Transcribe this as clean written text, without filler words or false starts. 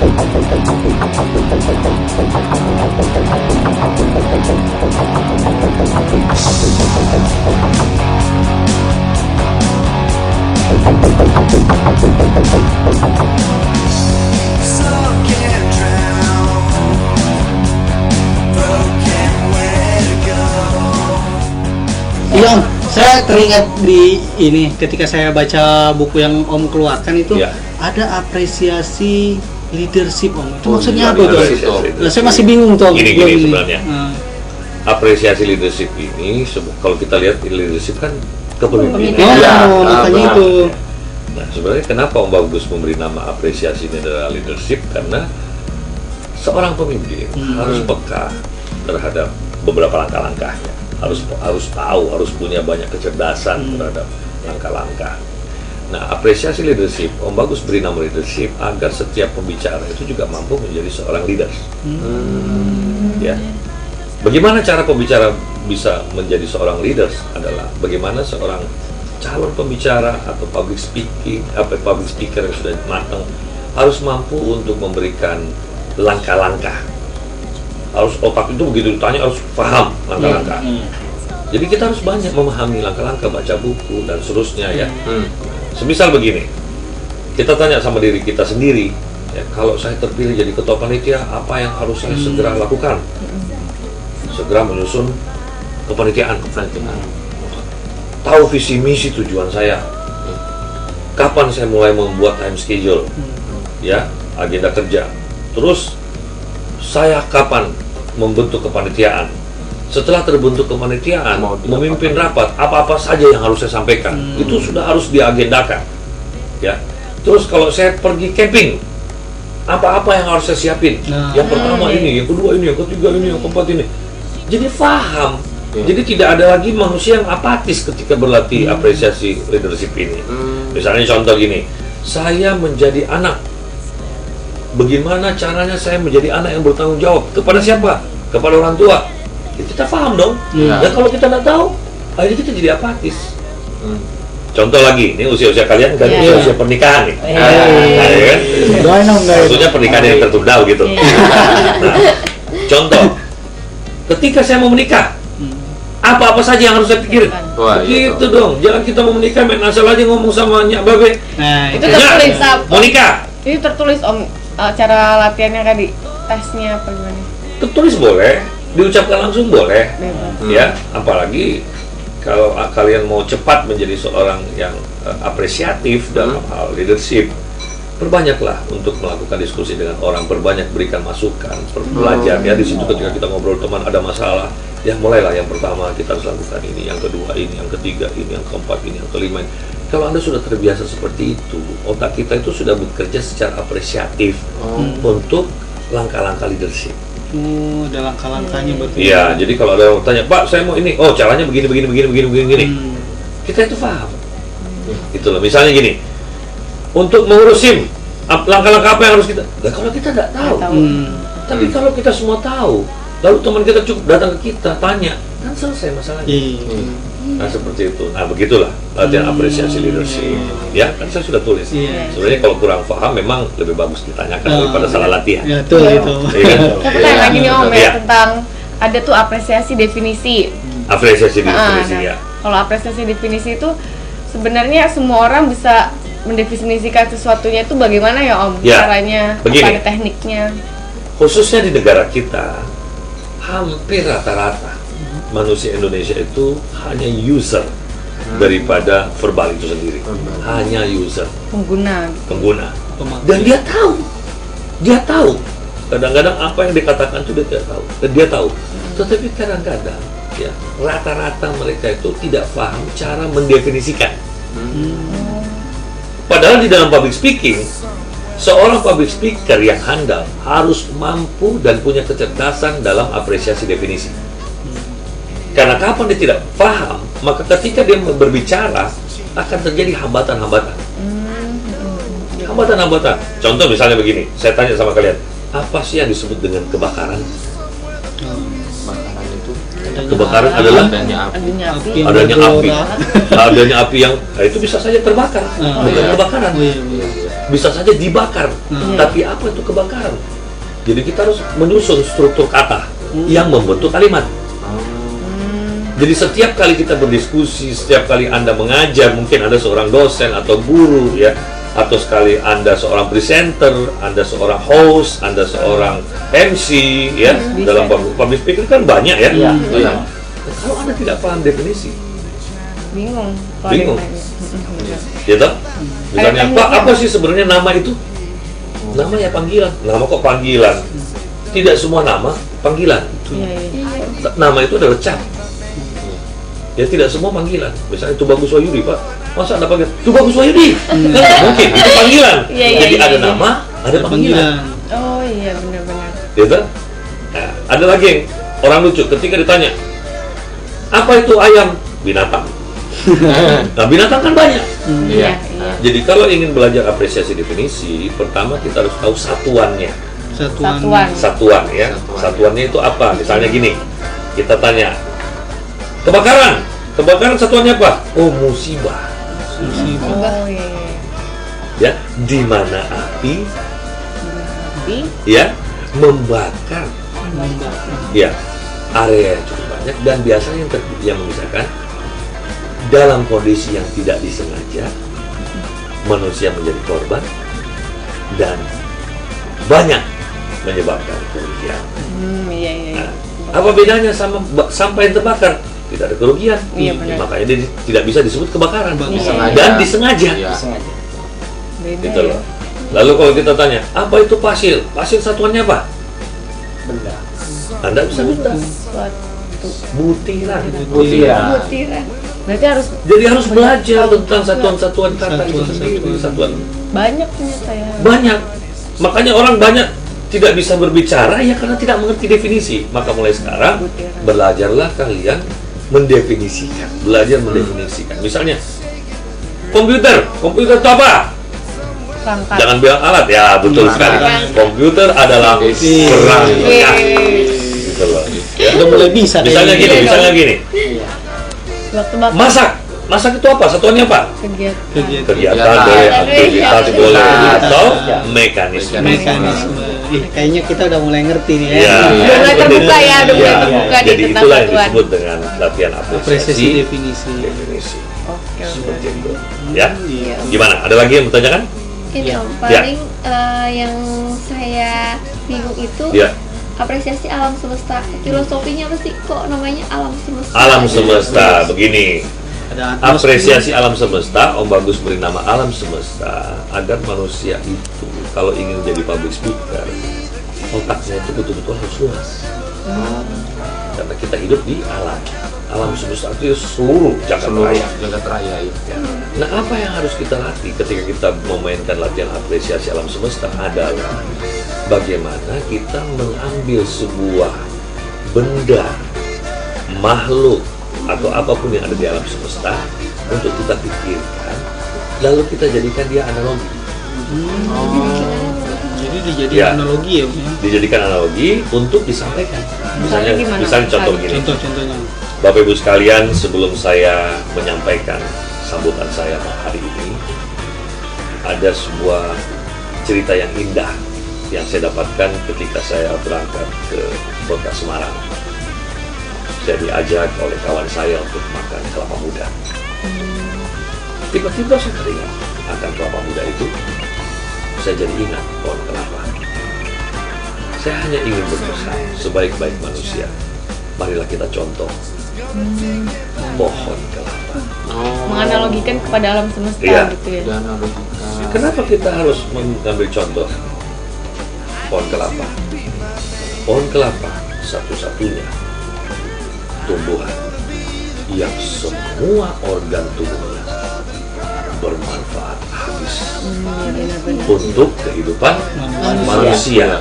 Iya Om, saya teringat di ini ketika saya baca buku yang Om keluarkan itu ada apresiasi leadership Om. Itu maksudnya apa tuh? Nah, saya masih bingung tuh. Gini sebenarnya. Apresiasi leadership ini, kalau kita lihat leadership kan kepemimpinan. Makanya itu. Nah, sebenarnya kenapa Om Bagus memberi nama apresiasi ini adalah leadership? Karena seorang pemimpin harus peka terhadap beberapa langkah-langkahnya. Harus tahu, harus punya banyak kecerdasan terhadap langkah-langkah. Nah, apresiasi leadership, Om Bagus beri nama leadership agar setiap pembicara itu juga mampu menjadi seorang leader. Ya, bagaimana cara pembicara bisa menjadi seorang leader adalah bagaimana seorang calon pembicara atau public speaker yang sudah matang harus mampu untuk memberikan langkah-langkah. Harus otak itu begitu ditanya harus paham langkah-langkah. Jadi kita harus banyak memahami langkah-langkah, baca buku dan seterusnya ya. Semisal begini, kita tanya sama diri kita sendiri, ya, kalau saya terpilih jadi ketua panitia, apa yang harus saya segera lakukan? Segera menyusun kepanitiaan. Tahu visi misi tujuan saya. Kapan saya mulai membuat time schedule, ya, agenda kerja. Terus saya kapan membentuk kepanitiaan? Setelah terbentuk kepanitiaan, memimpin rapat, apa-apa saja yang harus saya sampaikan, itu sudah harus diagendakan, ya. Terus kalau saya pergi camping, apa-apa yang harus saya siapin? Yang pertama ini, yang kedua ini, yang ketiga ini, yang keempat ini. Jadi paham. Jadi tidak ada lagi manusia yang apatis ketika berlatih apresiasi leadership ini. Misalnya contoh gini, saya menjadi anak. Bagaimana caranya saya menjadi anak yang bertanggung jawab? Kepada siapa? Kepada orang tua. Ya, kita paham dong. Dan kalau kita nggak tahu, akhirnya kita jadi apatis. Contoh lagi, ini usia-usia kalian kan usia pernikahan nih. Maksudnya pernikahan yang tertunda gitu. Nah, contoh, ketika saya mau menikah, apa-apa saja yang harus saya pikirin. Gitu dong. Jangan kita mau menikah main asal aja ngomong sama Nyak Babe. Itu tertulis mau nikah. Ini tertulis Om, cara latihannya tadi, tesnya apa gimana? Tertulis boleh, diucapkan langsung boleh. Ya, apalagi kalau kalian mau cepat menjadi seorang yang apresiatif dalam hal leadership, perbanyaklah untuk melakukan diskusi dengan orang, perbanyak berikan masukan, belajar ya di situ. Ketika kita ngobrol teman ada masalah, ya mulailah yang pertama kita harus lakukan ini, yang kedua ini, yang ketiga ini, yang keempat ini, yang kelima ini. Kalau Anda sudah terbiasa seperti itu, otak kita itu sudah bekerja secara apresiatif untuk langkah-langkah leadership. Ada langkah-langkahnya betul. Iya, jadi kalau ada orang tanya, Pak, saya mau ini, oh caranya begini. Kita itu paham. Itulah, misalnya gini, untuk mengurus SIM, langkah-langkah apa yang harus kita? Nah, kalau kita nggak tahu. Tapi kalau kita semua tahu, lalu teman kita cukup datang ke kita, tanya, kan selesai masalahnya. Nah, seperti itu. Nah, begitulah latihan apresiasi leadership. Ya, kan saya sudah tulis. Sebenarnya kalau kurang paham, memang lebih bagus ditanyakan daripada salah latihan. Ya, betul itu. Saya pertanyaan lagi nih Om ya, tentang ada tuh apresiasi definisi. Apresiasi definisi ya. Kalau apresiasi definisi itu sebenarnya semua orang bisa mendefinisikan sesuatunya itu bagaimana ya Om? Caranya, apa ada tekniknya? Khususnya di negara kita, hampir rata-rata manusia Indonesia itu hanya user daripada verbal itu sendiri. Hanya user. Pengguna. Dan dia tahu. Kadang-kadang apa yang dikatakan itu dia tidak tahu. Dan dia tahu. Tetapi kadang-kadang ya rata-rata mereka itu tidak paham cara mendefinisikan. Padahal di dalam public speaking, seorang public speaker yang handal harus mampu dan punya kecerdasan dalam apresiasi definisi. Karena kapan dia tidak paham, maka ketika dia berbicara akan terjadi hambatan-hambatan. Hambatan-hambatan. Contoh misalnya begini, saya tanya sama kalian, apa sih yang disebut dengan kebakaran? Kebakaran adalah adanya api yang itu bisa saja terbakar, bukan kebakaran. bisa saja dibakar. Tapi apa itu kebakaran? Jadi kita harus menyusun struktur kata yang membentuk kalimat. Jadi setiap kali kita berdiskusi, setiap kali Anda mengajar, mungkin Anda seorang dosen atau guru ya, atau sekali Anda seorang presenter, Anda seorang host, Anda seorang MC ya, dalam public speaking kan banyak ya. Kalau Anda tidak paham definisi, bingung. Ya toh? Misalnya apa sih sebenarnya nama itu? Nama ya panggilan. Nama kok panggilan? Tidak semua nama panggilan. Nama itu adalah cap. Ya tidak semua panggilan. Misalnya Tubagus Wahyudi, Pak. Masa ada panggilan Tubagus Wahyudi? Kan mungkin itu panggilan. Jadi ada nama, ada panggilan. Oh iya, benar-benar. Gitu? Nah, ada lagi yang orang lucu ketika ditanya, apa itu ayam? Binatang. Nah, binatang kan banyak. Jadi kalau ingin belajar apresiasi definisi, pertama kita harus tahu satuannya. Satuan ya. Satuannya itu apa? Misalnya gini, kita tanya, kebakaran satuannya apa? Oh, musibah. Oh iya. Ya, di mana api ya membakar. Ya, area yang cukup banyak dan biasanya yang memisahkan dalam kondisi yang tidak disengaja manusia menjadi korban dan banyak menyebabkan kerugian. Nah, apa bedanya sama sampah yang terbakar? Tidak ada kerugian, makanya dia tidak bisa disebut kebakaran dan disengaja. Gitu loh. Lalu kalau kita tanya, apa itu pasir? Pasir satuannya apa? Benda. Anda bisa minta butiran. Berarti harus belajar tentang satuan-satuan kata itu sendiri. Satuan banyak ternyata ya. Banyak. Makanya orang banyak tidak bisa berbicara ya karena tidak mengerti definisi. Maka mulai sekarang belajarlah kalian mendefinisikan, belajar mendefinisikan. Misalnya komputer itu apa? Perangkat. Jangan bilang alat ya, betul sekali. Komputer adalah perangkat. Gitu loh. Ya. Udah mulai bisa. Misalnya gini. Masak itu apa? Satuannya apa? Kegiatan boleh, aktivitas boleh, atau mekanisme. Kayaknya kita udah mulai ngerti nih ya. Udah mulai terbuka ya, udah mulai terbuka nih. Jadi itulah yang disebut dengan latihan apresiasi definisi. Oke. Seperti itu. Ya. Gimana? Ada lagi yang bertanyakan? Ini paling yang saya bingung itu apresiasi alam semesta. Filosofinya apa sih kok namanya alam semesta? Alam semesta begini. Apresiasi alam semesta, Om Bagus beri nama alam semesta agar manusia itu kalau ingin jadi public speaker, otaknya itu betul-betul harus luas. Karena kita hidup di alam semesta itu seluruh jagat raya. Nah, apa yang harus kita latih ketika kita memainkan latihan apresiasi alam semesta adalah bagaimana kita mengambil sebuah benda, makhluk, atau apapun yang ada di alam semesta untuk kita pikirkan, lalu kita jadikan dia analogi. Jadi dijadikan analogi ya? Dijadikan analogi untuk disampaikan. Misalnya contoh gini. Contohnya. Bapak Ibu sekalian, sebelum saya menyampaikan sambutan saya hari ini, ada sebuah cerita yang indah yang saya dapatkan ketika saya berangkat ke kota Semarang. Saya diajak oleh kawan saya untuk makan kelapa muda. Tiba-tiba saya teringat akan kelapa muda itu. Saya jadi ingat pohon kelapa. Saya hanya ingin berpesan sebaik-baik manusia, marilah kita contoh pohon kelapa. Menganalogikan kepada alam semesta gitu ya. Kenapa kita harus mengambil contoh pohon kelapa? Pohon kelapa satu-satunya tumbuhan yang semua organ tubuhnya bermanfaat habis untuk kehidupan manusia.